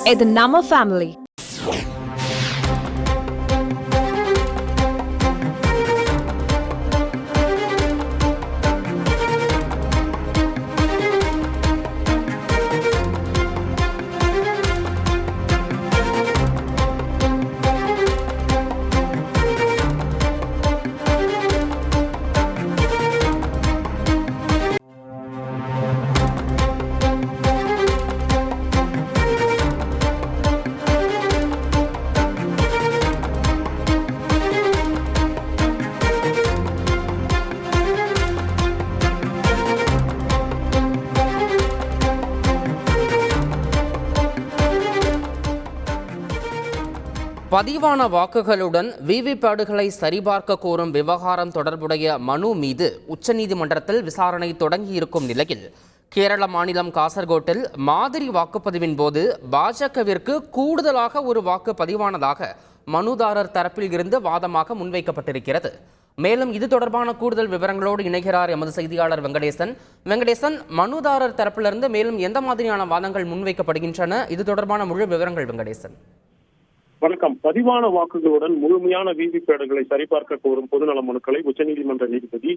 இது நம்ம ஃபேமிலி. பதிவான வாக்குகளுடன் விவிபேடுகளை சரிபார்க்க கோரும் விவகாரம் தொடர்புடைய மனு மீது உச்சநீதிமன்றத்தில் விசாரணை தொடங்கியிருக்கும் நிலையில் கேரள மாநிலம் காசர்கோட்டில் மாதிரி வாக்குப்பதிவின் போது பாஜகவிற்கு கூடுதலாக ஒரு வாக்கு பதிவானதாக மனுதாரர் தரப்பில் இருந்து வாதமாக முன்வைக்கப்பட்டிருக்கிறது. மேலும் இது தொடர்பான கூடுதல் விவரங்களோடு இணைகிறார் எமது செய்தியாளர் வெங்கடேசன். மனுதாரர் தரப்பிலிருந்து மேலும் எந்த மாதிரியான வாதங்கள் முன்வைக்கப்படுகின்றன? இது தொடர்பான முழு விவரங்கள் வெங்கடேசன். வணக்கம். பதிவான வாக்குகளுடன் முழுமையான விவிபேடுகளை சரிபார்க்க கோரும் பொதுநல மனுக்களை உச்சநீதிமன்ற நீதிபதி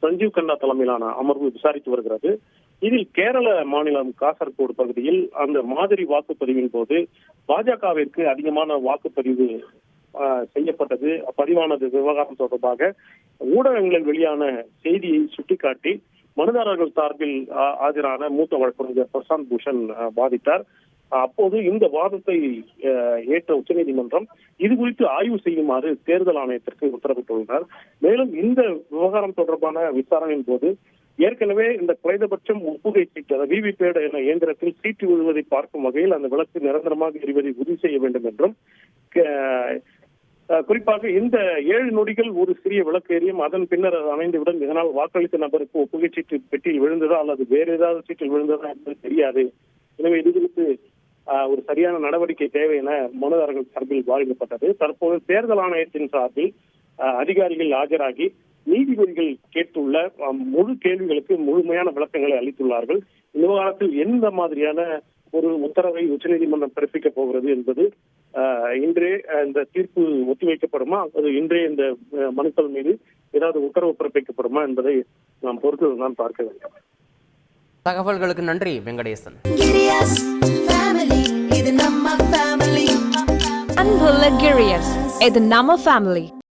சஞ்சீவ் கண்ணா தலைமையிலான அமர்வு விசாரித்து வருகிறது. இதில் கேரள மாநிலம் காசர்கோடு பகுதியில் அந்த மாதிரி வாக்குப்பதிவின் போது பாஜகவிற்கு அதிகமான வாக்குப்பதிவு செய்யப்பட்டது, பதிவானது விவகாரம் தொடர்பாக ஊடகங்களில் வெளியான செய்தியை சுட்டிக்காட்டி மனுதாரர்கள் சார்பில் ஆஜரான மூத்த வழக்கறிஞர் பிரசாந்த் பூஷன் வாதிட்டார். அப்போது இந்த வாதத்தை ஏற்ற உச்சநீதிமன்றம் இது குறித்து ஆய்வு செய்யுமாறு தேர்தல் ஆணையத்திற்கு உத்தரவிட்டுள்ளனர். மேலும் இந்த விவகாரம் தொடர்பான விசாரணையின் போது ஏற்கனவே இந்த குறைந்தபட்சம் ஒப்புகை சீட்டு விவிபேடு என இயந்திரத்தில் சீட்டு விழுவதை பார்க்கும் வகையில் அந்த விளக்கு நிரந்தரமாக எரிவதை உறுதி செய்ய வேண்டும் என்றும், குறிப்பாக இந்த 7 நொடிகள் ஒரு சிறிய விளக்கு எரியும், அதன் பின்னர் அது அணைந்துவிடும். இதனால் வாக்களித்த நபருக்கு ஒப்புகை சீட்டு பெட்டியில் விழுந்ததா அல்லது வேறு ஏதாவது சீட்டில் விழுந்ததா என்பது தெரியாது. எனவே இது குறித்து ஒரு சரியான நடவடிக்கை தேவை என மனுதாரர்கள் சார்பில் வாதிடப்பட்டது. தற்போது தேர்தல் ஆணையத்தின் சார்பில் அதிகாரிகள் ஆஜராகி நீதிபதிகள் கேட்டுள்ள முழு கேள்விகளுக்கு முழுமையான விளக்கங்களை அளித்துள்ளார்கள். இந்த விவகாரத்தில் எந்த மாதிரியான ஒரு உத்தரவை உச்சநீதிமன்றம் பிறப்பிக்கப் போகிறது என்பது இன்றே இந்த தீர்ப்பு ஒத்திவைக்கப்படுமா அல்லது இன்றே இந்த மனுக்கள் மீது ஏதாவது உத்தரவு பிறப்பிக்கப்படுமா என்பதை நாம் பொறுத்து தான் பார்க்க வேண்டும். தகவல்களுக்கு நன்றி வெங்கடேசன். அன்புள்ள கிரியஸ், இது நம்ம ஃபேமிலி.